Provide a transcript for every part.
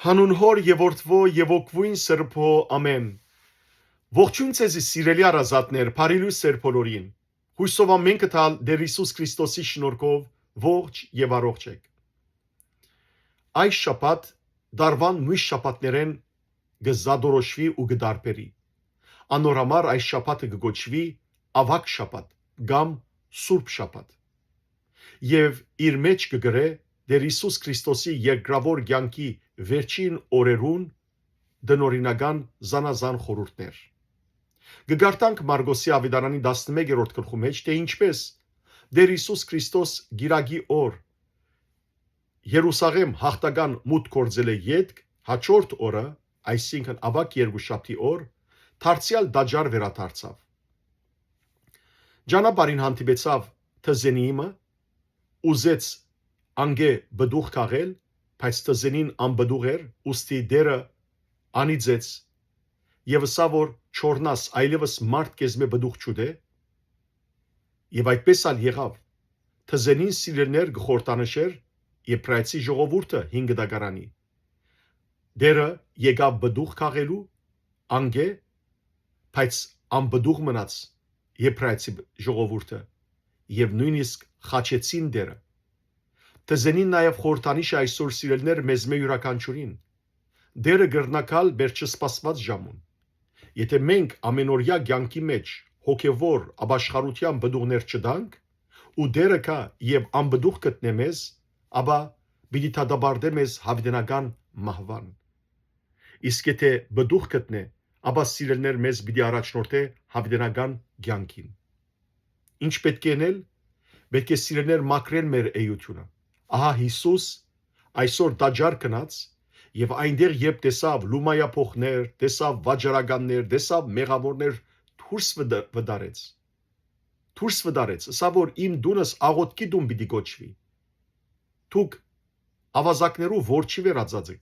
Հանուն հոր եւ որդվո եւ օգվույն սրբո ամեն։ Ողջույն ցեզի սիրելի արազատներ, բարիլույս սեր բոլորին։ Հույսով ամենքը տալ Տեր Հիսուս Քրիստոսի շնորհքով ողջ եւ առողջ եք։ Այս շաբաթ դարվան մյուս շաբաթներեն գզադորոշվի ու գդարբերի։ Անորամար այս շաբաթը կգոչվի ավակ շաբաթ կամ սուրբ շաբաթ։ Եվ իր մեջ կգրե Տեր Հիսուս Քրիստոսի երկրավոր կյանքի վերջին օրերուն դնորինական զանազան խորհուրդներ։ Գգարտանք Մարգոսի ավետարանի 11-րդ գլխու մեջ, թե ինչպես Տեր Հիսուս Քրիստոս գիրագի օր Երուսաղեմ հաղթական մուտք գործել է ետք, հաջորդ օրը, այսինքն ավակ երկուշաբթի օր, դարձյալ դաջար վերադարձավ։ Ճանապարհին հանդիպեցավ Թզենիիմը, ուզեց անգե բդուղ քաղել, բայց Թզենին անբդուղ էր, ուստի դերը անիծեց եւ ասա որ չորնաս այլևս մարդ կեզմե բդուղ չուտե, եւ այդպես ալ եղավ։ Թզենին սիրելներ գխորտանշեր եւ պրայցի ժողովուրդը 5 դագարանի։ Դերը եկավ բդուղ քաղելու անգե, բայց անբդուղ մնաց եւ պրայցի ժողովուրդը եւ նույնիսկ խաչեցին դերը։ Թզենին նաև խորտանիշ այսօր սիրելներ մեզ մե յուրաքանչյուրին։ Դերը գրնակալ վերջսպասված ժամուն։ Եթե մենք ամենօրյա կյանքի մեջ հոգևոր ապաշխարության բդուղներ չդանք, ու դերը կա եւ անբդուղ գտնե մեզ, ապա պիտի դադարե մեզ հավիտենական մահվան։ Իսկ եթե բդուղ գտնե, ապա սիրելներ մեզ պիտի առաջնորդե հավիտենական կյանքին։ Ինչ պետք է անել։ Պետք է սիրելներ մաքրել մեր էությունը։ Ահա Հիսուս այսօր դաջար գնաց եւ այնտեղ երբ տեսավ լումայափոխներ, տեսավ վաճառականներ, տեսավ մեղավորներ, դուրս վդարեց։ Դուրս վդարեց, ասա որ իմ դունս աղոթքի դուն պիտի գոչվի։ Դուք ավազակներու ворչի վերածած եք։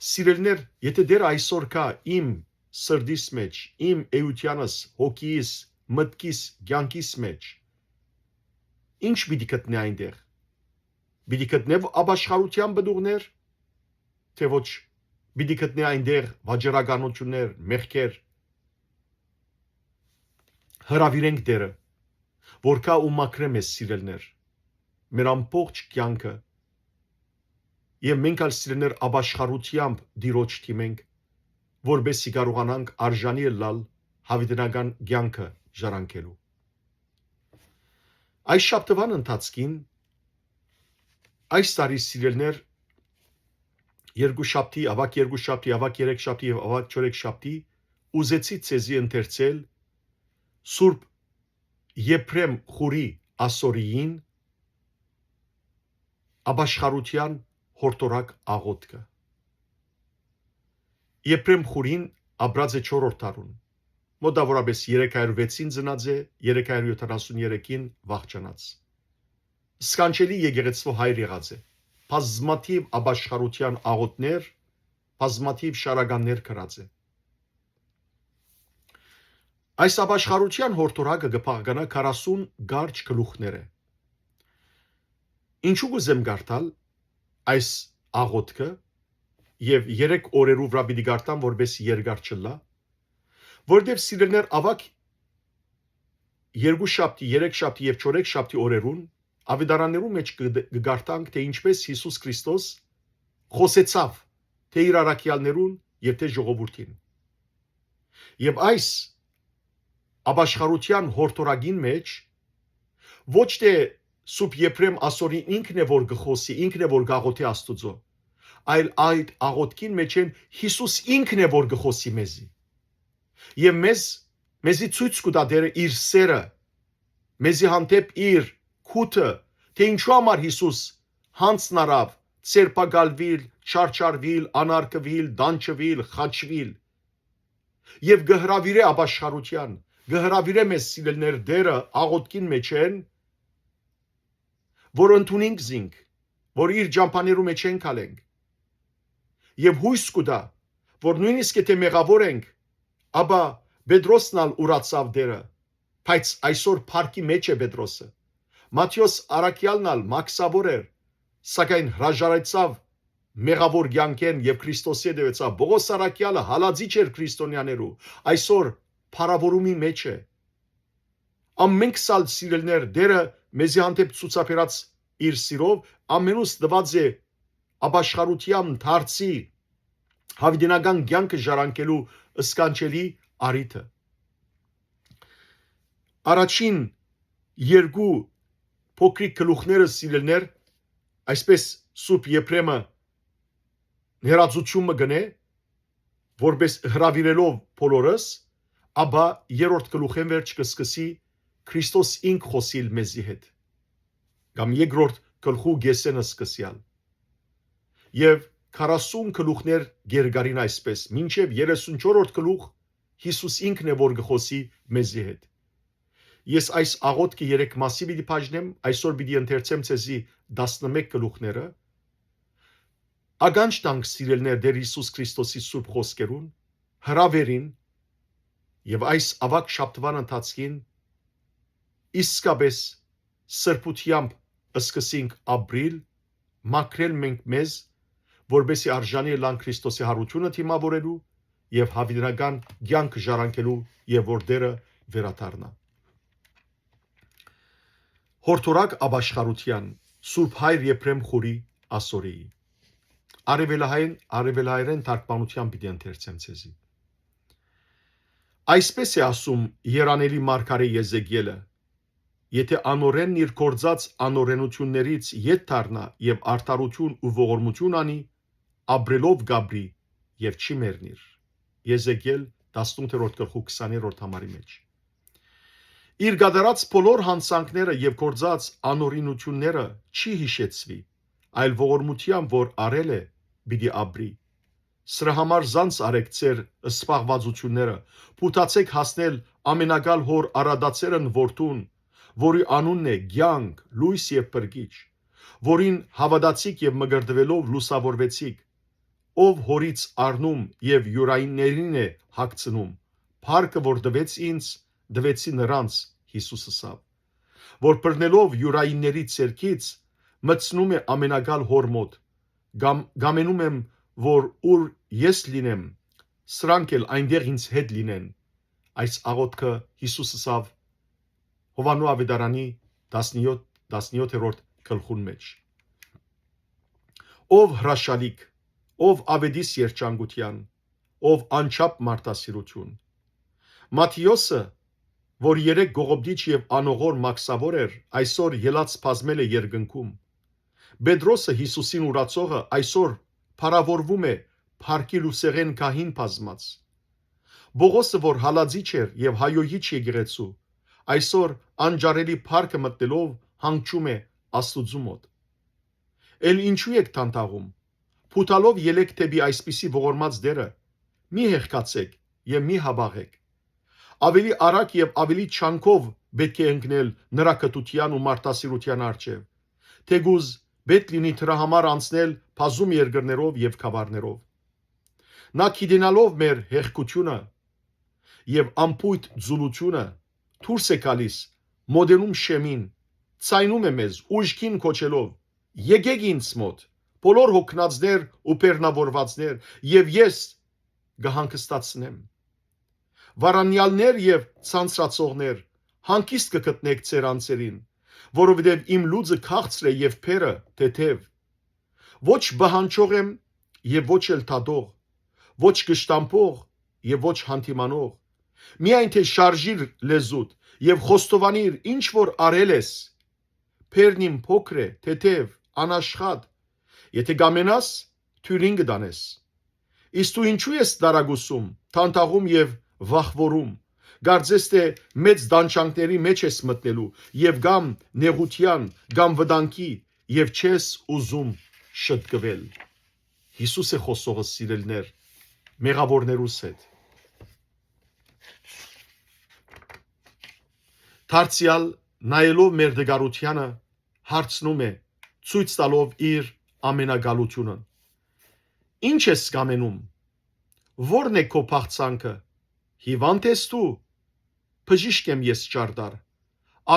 Սիրելներ, եթե դեր այսօր կա իմ սրդիս մեջ, իմ էությանս, հոգիս, մտքիս, կյանքիս մեջ, ինչ պիտի գտնե այնտեղ։ Պիտի գտնե ապաշխարության բդուղներ, թե ոչ պիտի գտնե այնտեղ վաճառականություններ, մեղքեր։ Հրավիրենք դերը, որ կա ու մաքրե մեզ սիրելներ, մեր ամբողջ կյանքը, եւ մենք ալ սիրելներ ապաշխարությամբ դիրոջ թիմենք, որբեսի կարողանանք արժանի լալ հավիտենական կյանքը ժառանգելու։ Այս շաբթվան ընթացքին այս տարի սիրելներ երկուշաբթի, ավակ երկուշաբթի, ավակ երեքշաբթի եւ ավակ չորեքշաբթի ուզեցի ցեզի ընթերցել Սուրբ Եփրեմ խուրի ասորիին ապաշխարության հորտորակ աղոթքը։ Եփրեմ խուրին ապրած է 4-րդ դարուն։ Մոտավորապես 306-ին ծնած է, 373-ին վախճանած։ Սկանչելի եկեղեցու հայր եղած է։ Բազմաթիվ ապաշխարության աղոթներ, բազմաթիվ շարականներ կրած է։ Այս ապաշխարության հորտորակը կփաղկանա 40 գարջ գլուխներ է։ Ինչու կուզեմ գարտալ այս աղոթքը եւ 3 օրերու վրա պիտի գարտամ, որպես երկար չլա, որտեղ սիրելներ ավակ երկուշաբթի, երեքշաբթի եւ չորեքշաբթի օրերուն ավետարաններու մեջ կգարտանք, թե ինչպես Հիսուս Քրիստոս խոսեցավ թե իր առաքյալներուն եւ թե ժողովրդին։ Եվ այս ապաշխարության հորտորակին մեջ ոչ թե Սուրբ Եփրեմ ասորին ինքն է որ գխոսի, ինքն է որ գաղոթի Աստուծո, այլ այդ աղոթքին մեջ են Հիսուս ինքն է որ գխոսի մեզի։ Եվ մեզի ցույց կտա դերը իր սերը, մեզի հանդեպ իր քութը, թե ինչու համար Հիսուս հանցն արավ, ցերպակալվիլ, չարչարվիլ, անարկվիլ, դանչվիլ, խաչվիլ։ Եվ գհրավիրե ապաշխարության, գհրավիրե մեզ սիրելներ դերը աղոթքին մեջ են, որ ընդունենք զինք, որ իր ճամփաներու մեջ ենք ալենք։ Եվ հույս կտա, որ նույնիսկ եթե մեղավոր ենք, ապա Պետրոսն ալ ուրացավ դերը, բայց այսօր փառքի մեջ է Պետրոսը։ Մատթեոս առաքյալն ալ մաքսավոր էր, սակայն հրաժարեցավ մեղավոր կյանքեն եւ Քրիստոսի դեպեցավ Բողոս Սարակյալը հալածիչ էր քրիստոնյաներու այսօր փառավորումի մեջ է ամենք սալ սիրելներ դերը մեզի հանդեպ ցուցաբերած իր սիրով ամենուս դված է ապաշխարության դարձի հավիտենական կյանքը ժառանգելու սկանչելի արիթը առաջին երկու փոքրիկ գլուխները սիրելներ այսպես Սուրբ Եփրեմը ներածությունը գնե որպես հրավիրելով բոլորս ապա երրորդ գլուխեն վերջ կսկսի Քրիստոս ինք խոսիլ մեզի հետ կամ երկրորդ գլխու գեսենը սկսյալ եւ 40 գլուխներ գերգարին այսպես մինչև 34-րդ գլուխ Հիսուս ինքն է որ գխոսի մեզի հետ ես այս աղոթքը 3 մասի պիտի բաժնեմ այսօր պիտի ընթերցեմ ցեզի 11 գլուխները ագանջ տանք սիրելներ դեր Հիսուս Քրիստոսի սուրբ խոսքերուն հրավերին եւ այս ավակ շաբթվան ընթացքին իսկապես սրբությամբ սկսենք ապրիլ մաքրել մենք մեզ որբեսի արժանի լան Քրիստոսի հարությունը թիմավորելու եւ հավիտենական կյանք ժառանգելու եւ որ դերը վերադառնա Հորթորակ ապաշխարության Սուրբ Հայր Եփրեմ Խուրի ասորեի արևելահայերեն թարգմանությամբ պիտի ընթերցեմ ցեզի Այսպես է ասում Երանելի մարգարե Եզեկիելը Եթե անօրենն իր կործած անօրենություններից ետ դառնա եւ արդարություն ու ողորմություն անի ապրելով գաբրի եւ չի մեռնիր Եզեկիել 18-20-րդ համարի մեջ Իր գադարած բոլոր հանցանքները եւ կործած անօրենությունները չի հիշեցվի այլ ողորմությամբ որ արել է պիտի ապրի Սրա համար զանց արեք ձեր սպաղվածությունները փութացեք հասնել ամենագալ հոր արադացերն որդուն որի անունն է Գյանք, լույս եւ բրգիչ, որին հավատացիք եւ մգրդվելով լուսավորվեցիք, ով հորից առնում եւ յուրայիններին է հագցնում, փառքը որ դվեց ինձ, դվեցի նրանց Հիսուսսավ, որ բռնելով յուրայինների ցերքից մտցնում է ամենագալ հոր մոտ, գամենում եմ, որ ուր ես լինեմ, սրանք էլ այնտեղ ինձ հետ լինեն, այս աղոթքը Հիսուսսավ Հովանու Ավետարանի 17-րդ գլխուն մեջ Ով հրաշալիք, ով ավետիս երջանկության, ով անչափ մարդասիրություն Մատթեոսը, որ երեք գողոբդիչ եւ անողոր մաքսավոր էր, այսօր ելած բազմել է երկնքում Պետրոսը Հիսուսին ուրացողը այսօր փառավորվում է Փարքի լուսեղեն գահին բազմած Բողոսը, որ հալածիչ էր եւ հայոյիչ եկեղեցու Այսօր անջարելի փառքը մտնելով հանգչում է Աստուծու մոտ Էլ ինչու եք տանտաղում Փութալով ելեք թեպի այսպիսի ողորմած դերը մի հեղկացեք եւ մի հաբաղեք Ավելի արագ եւ ավելի չանկով պետք է ընկնել նրա կտության ու մարդասիրության առջև Թեգուզ պետք լինի դրա համար անցնել բազում երկրներով եւ խավարներով Նա գիտենալով մեր հեղկությունը եւ ամփույթ զուլությունը Դուրս է գալիս, մոդենում շեմին, ցայնում է մեզ, ուժքին կոչելով, եկեք ինձ մոտ, բոլոր հոգնածներ ու բեռնավորվածներ, եւ ես կհանգստացնեմ։ Վարանյալներ եւ ցանցրացողներ, հանգիստ կգտնեք ձեր անձերին, որովհետեւ իմ լուծը քաղցր է եւ փերը թեթև։ Ոչ բահանջող եմ եւ ոչ էլ թադող, ոչ կշտամփող եւ ոչ հանդիմանող։ Միայն թե շարժիր լեզուդ եւ խոստովանիր ինչ որ արել ես Փերն իմ փոքր է թեթև անաշխատ եթե գամենաս թյուրին կդանես Իսկ դու ինչու ես դարագուսում թանտաղում եւ վախվորում Գարձես թե մեծ դանչանքների մեջ ես մտնելու եւ գամ նեղության գամ վտանգի եւ չես ուզում շտկվել Հիսուս է խոսողը սիրելներ մեղավորներուս հետ Դարձյալ նայելով մեր դգարությանը հարցնում է ցույց տալով իր ամենագալությունը Ինչ ես կամենում Որն է քո փախցանքը Հիվանդ ես դու Բժիշկ եմ ես ճարտար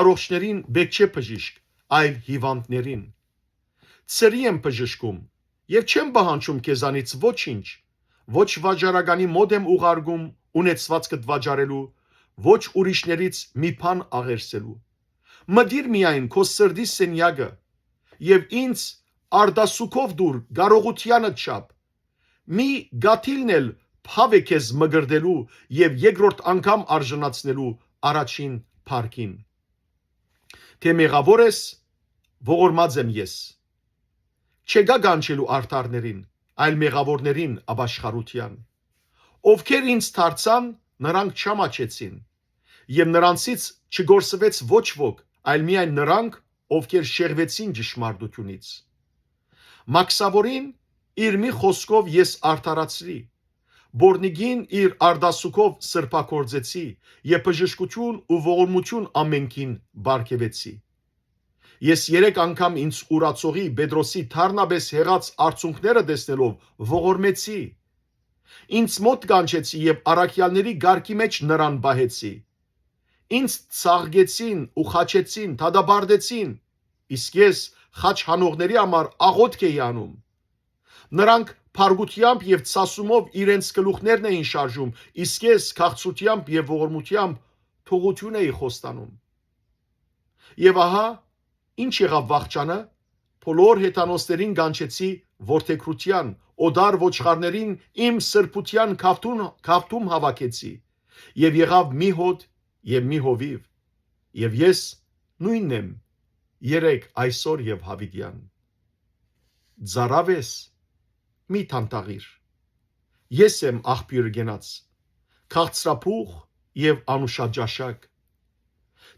Առողջներին բեք չէ բժիշկ այլ հիվանդներին Ծերի եմ բժշկում եւ չեմ պահանջում քեզանից ոչինչ, ոչ վաճառականի մոտ եմ ուղարկում ունեցվածքդ վաճառելու, ոչ ուրիշներից մի բան աղերսելու։ Մտիր միայն քո սրտի սենյակը եւ ինձ արդասուքով դուր կարողությանը չափ։ Մի գաթիլն էլ փավ է քեզ մգրդելու եւ երկրորդ անգամ արժանացնելու առաջին փառքին։ Թե մեղավոր ես, ողորմած եմ ես։ Չեկա գանչելու արդարներին, այլ մեղավորներին ապաշխարության։ Ովքեր ինձ դարձան, նրանք չամաչեցին, եւ նրանցից չգործվեց ոչ ոք, այլ միայն նրանք, ովքեր շեղվեցին ճշմարտությունից։ Մաքսավորին իր մի խոսքով ես արդարացրի, Բորնիգին իր արդասուքով սրբակորձեցի եւ բժշկություն ու ողորմություն ամենքին բարգեւեցի։ Ես 3 անգամ ինձ ուրացողի Պետրոսի թարնաբես հեղած արցունքները տեսնելով ողորմեցի։ Ինձ մոտ կանչեցի եւ առաքյալների գարկի մեջ նրան բահեցի։ Ինձ ցաղգեցին ու խաչեցին, թադաբարդեցին, իսկ ես խաչ հանողների համար աղոթք էի անում։ Նրանք փարգությամբ եւ ցասումով իրենց գլուխներն էին շարժում, իսկ ես քաղցությամբ եւ ողորմությամբ թողություն էի խոստանում։ Եվ ահա, ինչ եղավ վախճանը, բոլոր հեթանոսներին կանչեցի որդեգրության, օդար ոչխարներին իմ սրբության քավթում հավաքեցի, եւ եղավ մի հոտ եւ մի հովիվ, եւ ես նույնն եմ, երեք այսօր եւ հավիտյան։ Ձարավես մի թանտաղիր։ Ես եմ աղբյուրը գնաց, քաղցրափուխ եւ անուշաջաշակ։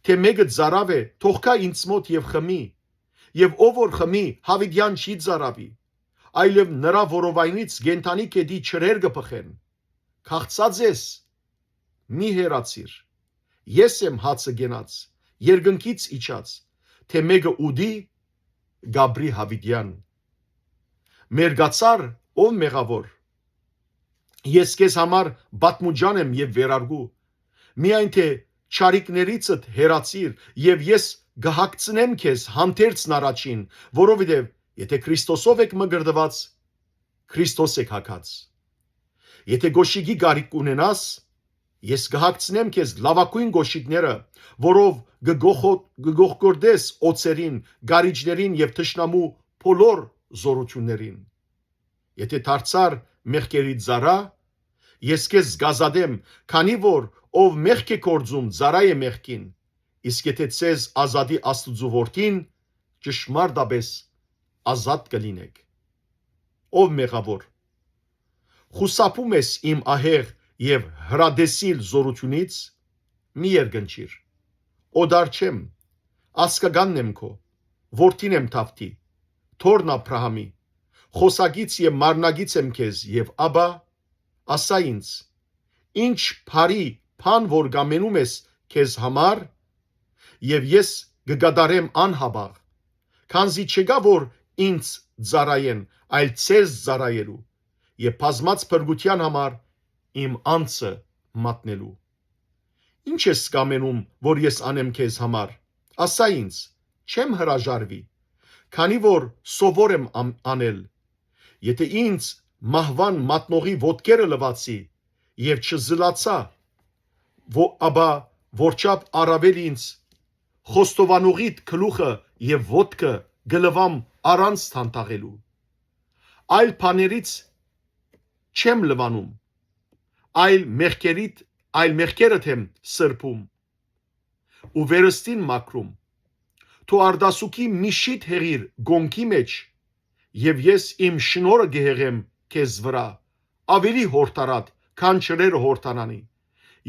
Թե մեկը ձարավ է, թող գա ինձ մոտ եւ խմի, եւ ով որ խմի, հավիտյան չի ձարավի, այլև նրա որովայնից գենթանի կետի չրեր կփխեն։ Քաղցած ես, մի հեռացիր։ Ես եմ հացը գնաց, երկնքից իջած, թե մեկը ուդի, գաբրի հավիտյան։ Մերգացար, ով մեղավոր։ Ես քեզ համար բատմուջան եմ եւ վերարգու։ Միայն թե չարիքներիցդ հեռացիր եւ ես գահակցնեմ քեզ հանդերձն առաջին, որովհետեւ եթե Քրիստոսով եք մգրդված, Քրիստոս եք հագած։ Եթե գոշիկի գարիք ունենաս, ես գահակցնեմ քեզ լավակույն գոշիկները, որով գգողգորդես օծերին, գարիջներին եւ թշնամու բոլոր զորություններին։ Եթե դարձար մեղքերի ծառա, ես քեզ զգազադեմ, քանի որ ով մեղք է կործում, ծառա է մեղքին, իսկ եթե ցեզ ազատի Աստծո որդին, ճշմարտաբես ազատ կլինեք։ Ով մեղավոր, խուսափում ես իմ ահեղ եւ հրադեսիլ զորությունից, մի երգնչիր։ Օդար չեմ, ասկագանն եմ քո, որդին եմ Թավթի, թորն Աբրահամի, խոսագից եւ մարնագից եմ քեզ եւ աբա ասա ինձ, ինչ բարի բան որ գամենում ես քեզ համար եւ ես կգադարեմ անհաբաղ, քանզի չկա որ ինձ ծառայեն, այլ ցեզ ծառայելու եւ բազմած փրկության համար իմ անձը մատնելու։ Ինչ ես կամենում, որ ես անեմ քեզ համար, ասա ինձ, չեմ հրաժարվի, քանի որ սովոր եմ անել։ Եթե ինձ մահվան մատնողի ոտքերը լվացի եւ չզլացա, ապա որչափ առավել ինձ խոստովանողիդ գլուխը եւ ոտքը գլվամ առանց թանտաղելու։ Այլ բաներից չեմ լվանում, այլ մեղքերդ եմ սրբում ու վերստին մաքրում։ Թու արդասուքի մի շիթ հեղիր գոնքի մեջ եւ ես իմ շնորը գհեղեմ քեզ վրա, ավելի հորտարատ, քան չրերը հորտանանի,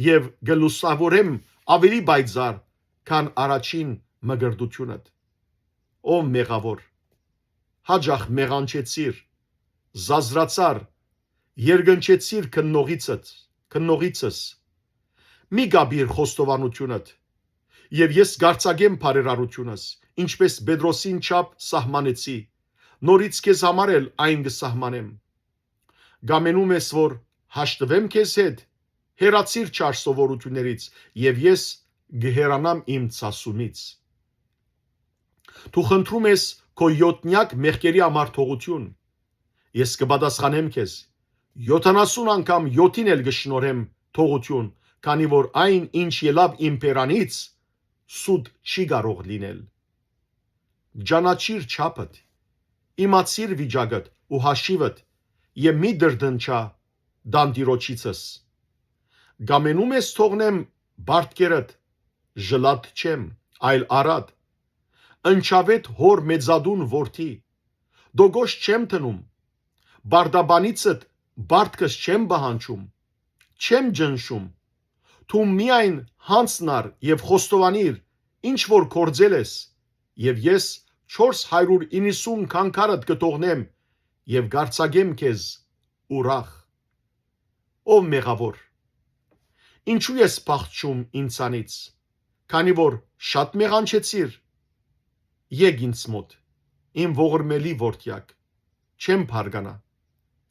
եւ գլուսավորեմ ավելի բայձար, քան առաջին մգրդությունդ։ Ով մեղավոր, հաջախ մեղանչեցիր, զազրացար, երգնչեցիր քննողիցս, մի գաբիր խոստովանությունդ, եւ ես գարցագեմ բարերարությունս, ինչպես Պետրոսին չափ սահմանեցի, նորից քեզ համար էլ այն կսահմանեմ։ Գամենում ես, որ հաշտվեմ քեզ հետ, հեռացիր չար սովորություններից, եւ ես գհերանամ իմ ցասումից։ Դու խնդրում ես քո յոտնյակ մեղքերի համար թողություն, Ես կպատասխանեմ քեզ 70 անգամ 7-ին էլ կշնորհեմ թողություն, քանի որ այն ինչ ելավ իմ բերանից սուտ չի կարող լինել։ Ճանաչիր չափդ, իմացիր վիճակդ ու հաշիվդ եւ մի դրդնչա դանդիրոջիցս։ Գամենում ես թողնեմ բարտկերդ, ժլատ չեմ, այլ արad, ընչավետ հոր մեծադուն որդի, դոգոշ չեմ տնում, բարդաբանիցդ բարտկս չեմ բահանջում, չեմ ջնշում, թու միայն հանցնար եւ խոստովանիր, ինչ որ կործել ես, եւ ես 490 քանքարդ կթողնեմ եւ գարցագեմ քեզ ուրախ։ Ով մեղավոր, ինչու ես փախչում ինձանից, քանի որ շատ մեղանչեցիր, եկ ինձ մոտ, իմ ողորմելի որդյակ, չեմ փարգանա,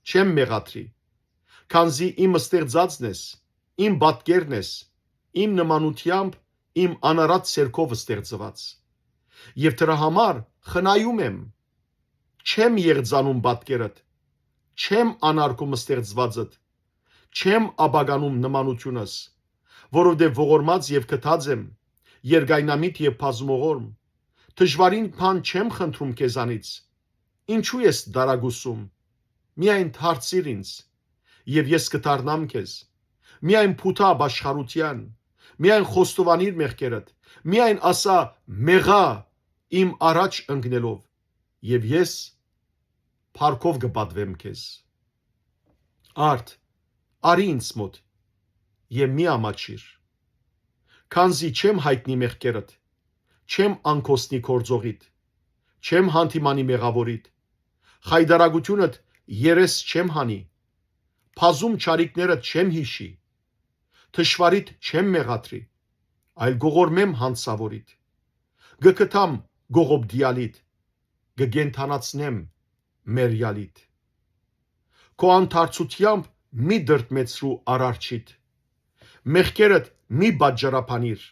չեմ մեղադրի, քանզի իմ ստեղծածն ես, իմ պատկերն ես, իմ նմանությամբ, իմ անարատ սերքով ստեղծված, եւ դրա համար խնայում եմ, չեմ եղծանում պատկերդ, չեմ անարգում ստեղծվածդ, չեմ ապագանում նմանությունս, որովհետև ողորմած եւ կթած եմ, երգայնամիտ եւ բազմողորմ, դժվարին բան չեմ խնդրում քեզանից, ինչու ես դարագուսում, միայն դարձիր ինձ, եւ ես կդառնամ քեզ, միայն փութա աշխարհության, միայն խոստովանիր մեղքերդ, միայն ասա մեղա իմ առաջ ընկնելով, եւ ես փառքով կպատվեմ քեզ։ Արդ, արի ինձ մոտ եւ մի ամաչիր, քանզի չեմ հայտնի մեղքերդ, չեմ անկոսնի կորձողիդ, չեմ հանդիմանի մեղավորիդ, խայդարագությունդ երես չեմ հանի, փազում չարիքներդ չեմ հիշի, թշվարիդ չեմ մեղադրի, այլ գողորմեմ հանցավորիդ, գկթամ գողոբդիալիդ, գգենթանացնեմ մերյալիդ, քո անթարցությամբ մի դրդմեցրու արարչիդ, մեղքերդ մի բաժարապանիր,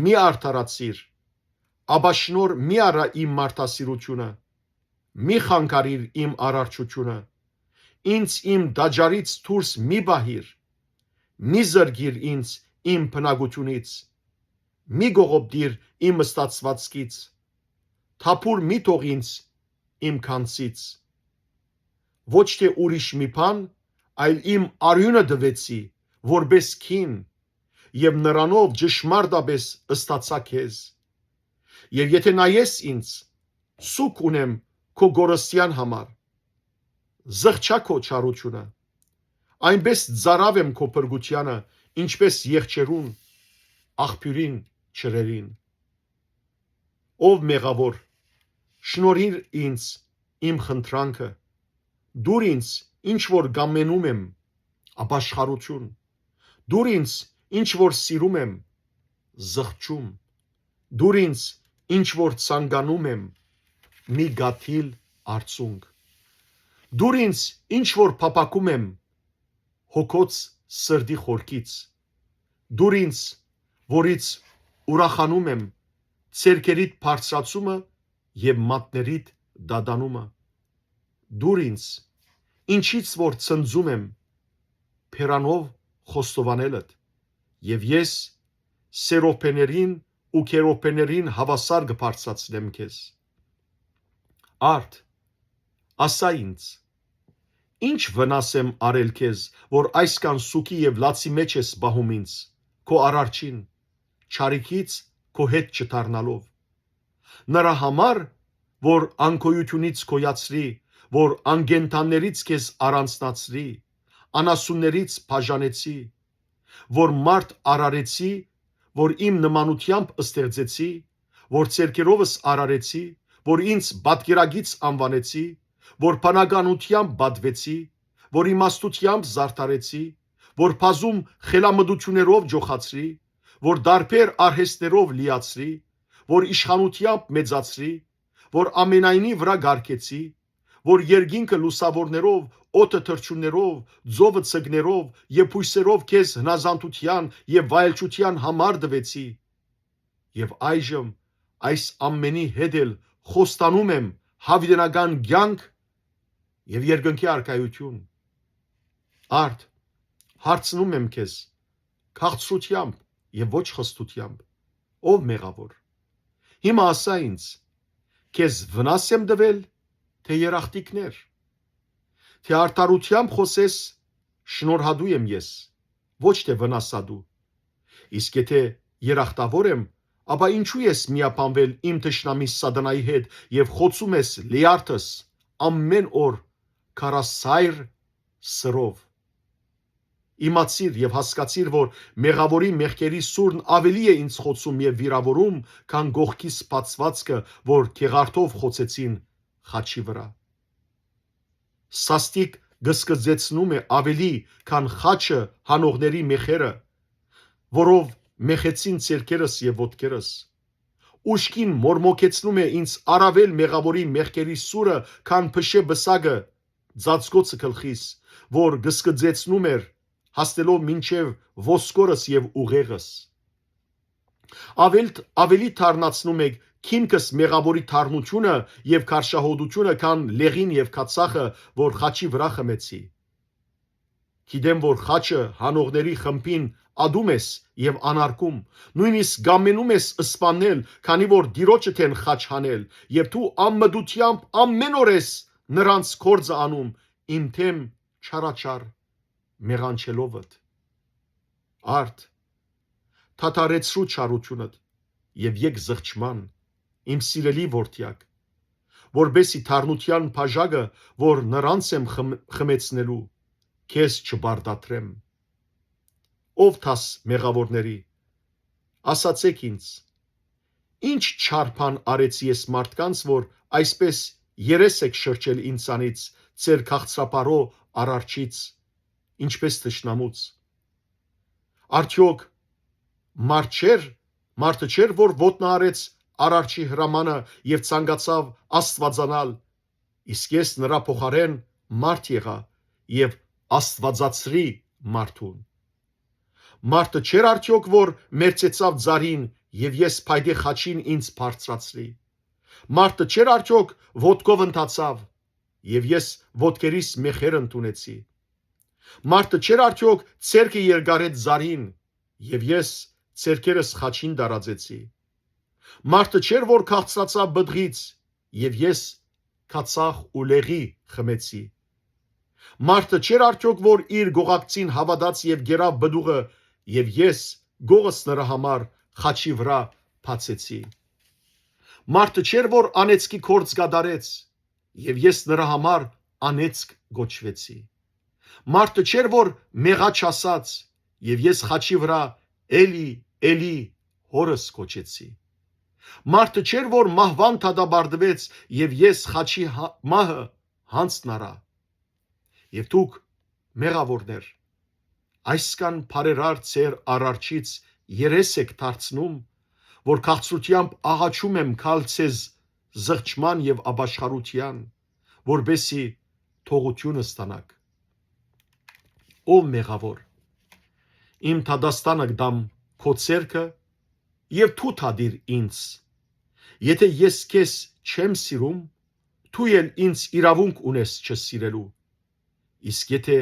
մի արդարացիր, աբաշնոր մի արա իմ մարդասիրությունը, մի խանգարիր իմ արարչությունը, ինձ իմ դաջարից դուրս մի բահիր, մի զրգիր ինձ իմ բնակությունից, մի գողոբդիր իմ ստացվածքից, թափուր մի թող ինձ իմ քանցից, ոչ թե ուրիշ մի բան, այլ իմ արյունը դվեցի, որպես քին, եւ նրանով ճշմարտապես ըստացա քեզ, եւ եթե նայես ինձ, սուք ունեմ քո գորստյան համար, զղջա քո չարությունը, այնպես ծարավ եմ քո փրկությանը, ինչպես եղջերուն, աղբյուրին չրերին։ Ով մեղավոր, շնորհիր ինձ իմ խնդրանքը, դուր ինձ ինչ որ գամենում եմ, ապաշխարություն, դուր ինձ ինչ որ սիրում եմ, զղջում, դուր ինձ ինչ որ ցանկանում եմ, մի գաթիլ արցունք, դուր ինձ ինչ որ փապակում եմ, հոգոց սրդի խորքից, դուր ինձ, որից ուրախանում եմ, ցերկերիդ բարձրացումը եւ մատներիդ դադանումը, դուր ինձ, ինչից որ ցնծում եմ, փերանով խոստովանելդ, եւ ես սերոփեներին ու քերոփեներին հավասար կբարձրացնեմ քեզ։ Արդ, ասա ինձ, ինչ վնաս եմ արել քեզ, որ այսքան սուքի եւ լացի մեջ ես բահում ինձ, քո արարչին, չարիքից քո հետ չդառնալով, նրա համար, որ անկոյությունից կոյացրի, որ անգենթաններից քեզ առանձնացրի, անասուններից բաժանեցի, որ մարդ արարեցի, որ իմ նմանությամբ ստեղծեցի, որ ցերկերովս արարեցի, որ ինձ պատկերագից անվանեցի, որ բանականությամբ պատվեցի, որ իմաստությամբ զարդարեցի, որ բազում խելամտություններով ջոխացրի, որ դարբեր արհեստներով լիացրի, որ իշխանությամբ մեծացրի, որ ամենայնի վրա գարկեցի, որ երկինքը լուսավորներով, օդը թռչուններով, ձովը ցգներով եւ հույսերով քեզ հնազանդության եւ վայելչության համար դվեցի, եւ այժմ այս ամենի հետ էլ խոստանում եմ հավիտենական կյանք եւ երկնքի արքայություն։ Արդ, հարցնում եմ քեզ, քաղցրությամբ եւ ոչ խստությամբ, ով մեղավոր։ Հիմա ասա ինձ, քեզ վնաս եմ տվել, թե երախտիկներ, թե արդարությամբ խոսես, շնորհադու եմ ես, ոչ թե վնասադու։ Իսկ եթե երախտավոր եմ, ապա ինչու ես միապանվել իմ թշնամի Սատանայի հետ եւ խոցում ես լիարդս ամեն օր քարասայր սրով։ Իմացիր եւ հասկացիր, որ մեղավորի մեղքերի սուրն ավելի է ինձ խոցում եւ վիրավորում, քան գողքիս բացվածքը, որ քեղարտով խոցեցին խաչի վրա։ Սաստիկ գսկզեցնում է ավելի, քան խաչը հանողների մեխերը, որով մեխեցին ցերկերս եւ ոտքերս։ Ուշքին մորմոքեցնում է ինձ առավել մեղավորի մեղքերի սուրը, քան փշե բսակը ծածկոցը գլխիս, որ գսկզեցնում էր հասնելով մինչև ոսկորս եւ ուղեղս։ Ավելի թարնացնում եք քիմքս մեղավորի թարնությունը եւ քարշահոդությունը, քան լեղին եւ քացախը, որ խաչի վրա խմեցի։ Գիտեմ, որ խաչը հանողների խմբին ադում ես եւ անարկում, նույնիսկ գամենում ես սպանել, քանի որ դիրոջը թեն խաչ հանել, եւ դու ամմդությամբ ամեն օր ես նրանց կորձը անում, իմ թեմ չարաչար մեղանչելովդ։ Արդ, թաթարեցրու չարությունդ եւ եկ զղջման, իմ սիրելի որդյակ, որբեսի թարնության բաժակը, որ նրանց եմ խմեցնելու, քեզ չբարդատրեմ։ Ով թաս մեղավորների, ասացեք ինձ, ինչ չար բան արեցի ես մարդկանց, որ այսպես երես եք շրջել ինձանից, ձեր քաղցրապարո արարչից, ինչպես թշնամուց։ Արդյոք մարդը չէր, որ ոտնահարեց արարչի հրամանը եւ ցանկացավ աստվածանալ, իսկ ես նրա փոխարեն մարդ եղա եւ աստվածացրի մարդուն։ Մարդը չէր արդյոք, որ մերձեցավ ծարին եւ ես փայտե խաչին ինձ բարձրացրի։ Մարդը չէր արդյոք ոտքով ընթացավ եւ ես ոտքերիս մեխեր ընդունեցի։ Մարդը չէր արդյոք ցերկը երկարեց ծարին եւ ես ցերկերս խաչին դարածեցի։ Մարդը չէր, որ քաղցրացավ բդղից եւ ես քացախ ու լեղի խմեցի։ Մարդը չէր արդյոք, որ իր գողակցին հավատաց եւ գերավ բդուղը եւ ես գողս նրա համար խաչի վրա բացեցի։ Մարդը չէր, որ անեծքի կորձ կատարեց եւ ես նրա համար անեծք գոչվեցի։ Մարդը չէր, որ մեղաչ ասաց եւ ես խաչի վրա էլի հորս կոչեցի։ Մարդը չէր, որ մահվան դատաբարդվեց եւ ես խաչի մահը հանցն առա։ Եվ դուք մեղավորներ, այսքան բարերար ձեր արարչից երես եք դարձնում, որ քաղցրությամբ աղաչում եմ քալ ցեզ զղջման եւ ապաշխարության, որբեսի թողությունը ստանաք։ Ով մեղավոր, իմ դադաստանը կդամ քո ցերքը եւ դու թադիր ինձ։ Եթե ես քեզ չեմ սիրում, դու էլ ինձ իրավունք ունես չսիրելու։ Իսկ եթե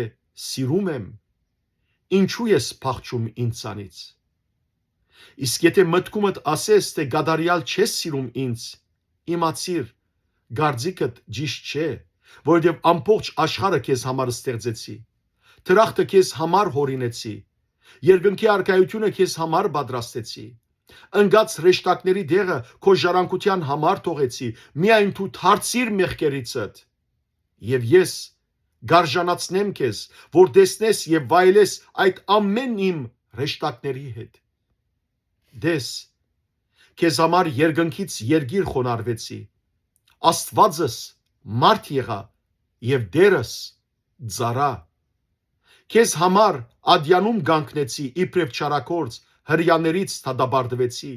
սիրում եմ, ինչու ես փախչում ինձանից։ Իսկ եթե մտքումդ ասես, թե գադարյալ չես սիրում ինձ, իմացիր, գարձիկդ ճիշտ չէ, որովհետև ամբողջ աշխարհը քեզ համար ստեղծեցի, դրախտը քեզ համար հորինեցի, երկնքի արքայությունը քեզ համար պատրաստեցի, ընկած հրեշտակների դեղը քո ժառանգության համար թողեցի, միայն դու դարձիր մեղքերիցդ, եւ ես գարժանացնեմ քեզ, որ տեսնես եւ վայելես այդ ամեն իմ հրեշտակների հետ։ Դես, քեզ համար երկնքից երգիր խոնարհվեցի, Աստվածս մարդ եղա եւ դերս ծառա։ Քեզ համար ադյանում գանկնեցի իբրև չարակորձ, հրյաներից դատաբարդվեցի,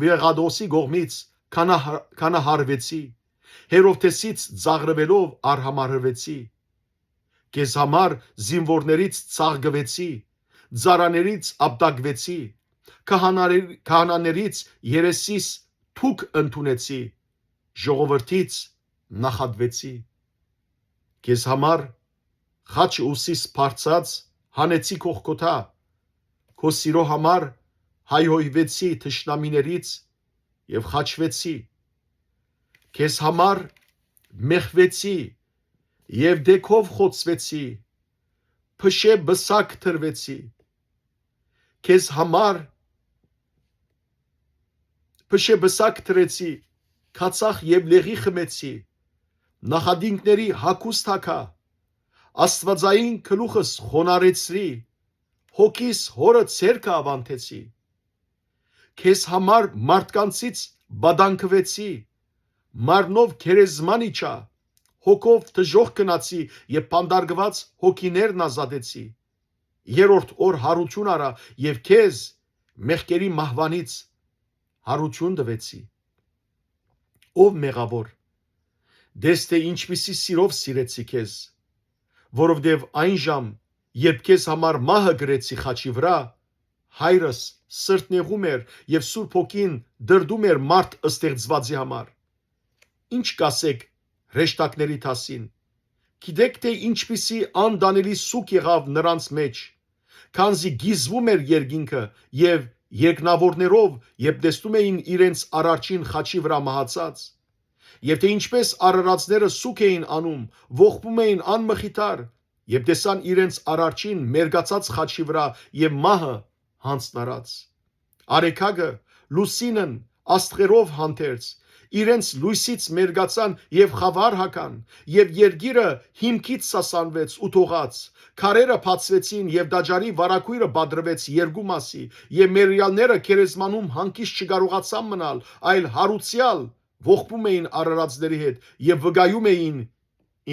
Բիղադոսի կողմից քանահարվեցի, Հերովդեսից ծաղրվելով արհամարհվեցի, քեզ համար զինվորներից ծաղկվեցի, ծառաներից ապտակվեցի, քահանաներից երեսիս թուք ընդունեցի, ժողովրդից նախատվեցի։ Քեզ համար խաչ ուսիս բարձած հանեցի կողքոթա, քո սիրո համար հայհոյվեցի թշնամիներից եւ խաչվեցի։ Քեզ համար մեղվեցի եւ դեքով խոցվեցի, փշե բսակ թրվեցի։ Քեզ համար փշե բսակ թրեցի, քացախ եւ լեղի խմեցի, նախադինքների հակուստ հակա, աստվածային գլուխս խոնարեցրի, հոգիս հորը ցերկը ավանթեցի։ Քեզ համար մարդկանցից բադանքվեցի, մարնով քերեզման իջա, հոգով դժոխք գնացի եւ պանդարգված հոգիներն ազատեցի։ Երրորդ օր հարություն արա եւ քեզ մեղքերի մահվանից հարություն տվեցի։ Ով մեղավոր, դες թե ինչպիսի սիրով սիրեցի քեզ, որովհետև այն ժամ, երբ քեզ համար մահը գրեցի խաչի վրա, հայրս սրտնեղում էր եւ Սուրբ Հոգին դրդում էր մարդ ստեղծվածի համար։ Ինչ կասեք հրեշտակների թասին, գիտեք թե ինչպիսի անդանելի սուկ եղավ նրանց մեջ, քանզի գիզվում էր երկինքը եւ երկնավորներով, երբ տեսնում էին իրենց արարչին խաչի վրա մահացած, եւ թե ինչպես արարածները սուկ էին անում, ողբում էին անմխիթար, եւ տեսան իրենց արարչին մերգացած խաչի վրա եւ մահը հանձնարած։ Արեքագը լուսինն աստղերով հանդերձ իրենց լույսից մերգացան եւ խավար հական, եւ երգիրը հիմքից սասանվեց ու թողած, քարերը բացվեցին եւ դաջարի վարակույրը բադրվեց երկու մասի, եւ մերյալները քերեզմանում հանգիստ չկարողացան մնալ, այլ հարուցյալ ողբում էին արարածների հետ եւ վգայում էին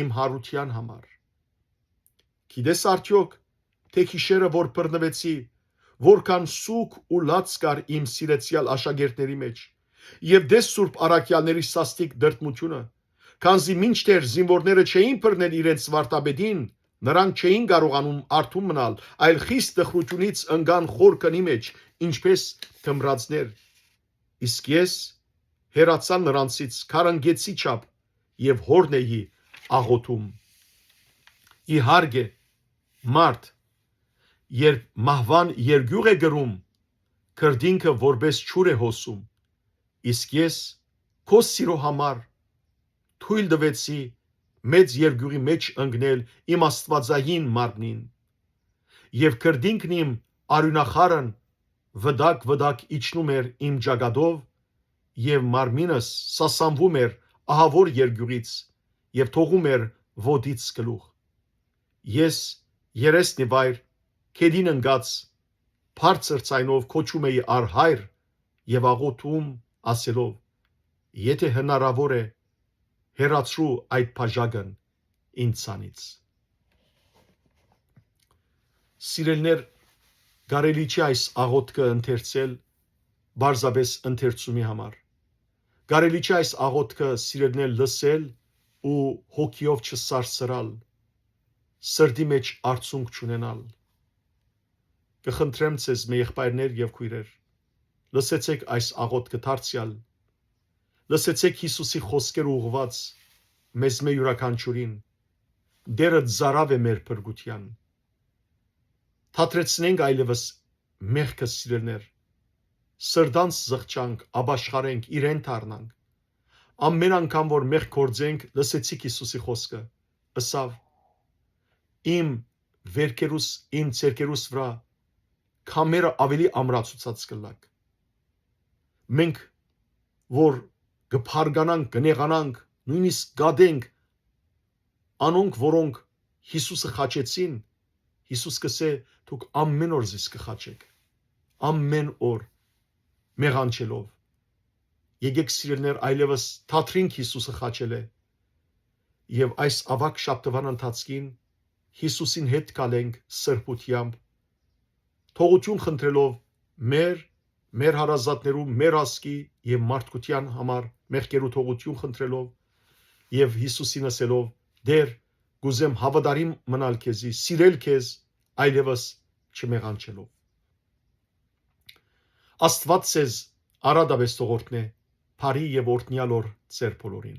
իմ հարության համար։ Գիտես արդյոք, թե գիշերը որ բռնվեցի, որքան սուկ ու լաց կար իմ սիրեցյալ աշակերտների մեջ, եւ դες Սուրբ առաքյալների սաստիկ դրդմությունը, քանզի մինչդեռ զինվորները չէին բռնել իրենց վարտաբեդին, նրանք չէին կարողանում արթուն մնալ, այլ խիստ տխրությունից ընկան խոր քնի մեջ, ինչպես թմրածներ։ Իսկ ես հեռացա նրանցից քարանգեցի չափ եւ հորն էի աղոթում։ Իհարկե, մարդ, երբ մահվան երգյուղ է գրում, քրդինքը որպես ջուր է հոսում, իսկ ես քո սիրո համար թույլ տվեցի մեծ երգյուղի մեջ ընկնել իմ աստվածային մարմնին, եւ քրդինքն իմ արյունախարն վդակ իջնում էր իմ ճակատով, եւ մարմինս սասանվում էր ահավոր երգյուղից եւ թողում էր ոտից գլուխ։ Ես երեսնի վայր քեդին ընկած բարձր ցայնով քոչում էի արհայր եւ աղոթում ասելով. եթե հնարավոր է, հեռացրու այդ բաժակն ինձանից։ Սիրելիներ, կարելի չէ այս աղոթքը ընթերցել բարձրապես ընթերցումի համար։ Կարելի չէ այս աղոթքը սիրելիներ լսել ու հոգիով չսարսրալ, սրտի մեջ արցունք չունենալ։ Կխնդրեմ ձեզ եղբայրներ եւ քույրեր, լսեցեք այս աղոթքը դարձյալ, լսեցեք Հիսուսի խոսքերը ուղղված մեզ յուրաքանչյուրին, դերը ծարավ է մեր փրկության։ Թատրեցնենք այլևս մեղքը սիրելներ, սրտանց զղջանք, ապաշխարենք, իրեն դառնանք։ Ամեն անգամ որ մեղք գործենք, լսեցիք Հիսուսի խոսքը, ըսավ. իմ վերքերուս, իմ ցերկերուս վրա քամերը ավելի ամրացուցած կլակ։ Մենք որ կփարգանանք, կնեղանանք, նույնիսկ գադենք անոնք, որոնք Հիսուսը խաչեցին, Հիսուս կսե դուք ամեն օր զիս կխաչեք, ամեն օր մեղանչելով։ Եկեք սիրելիներ, այլևս թատրինք Հիսուսը խաչել է եւ այս ավակ շաբթվան ընթացքին Հիսուսին հետ գալենք սրբությամբ, թողություն խնդրելով մեր հարազատներու, մեր ազգի եւ մարդկության համար մեղքերու թողություն խնդրելով եւ Հիսուսին ասելով. դեր գուզեմ հավատարիմ մնալ քեզի, սիրել քեզ, այլևս չմեղանչելով։ Աստված ձեզ արադավես թողորտնե, բարի եւ օրհնյալ օր ձեր բոլորին։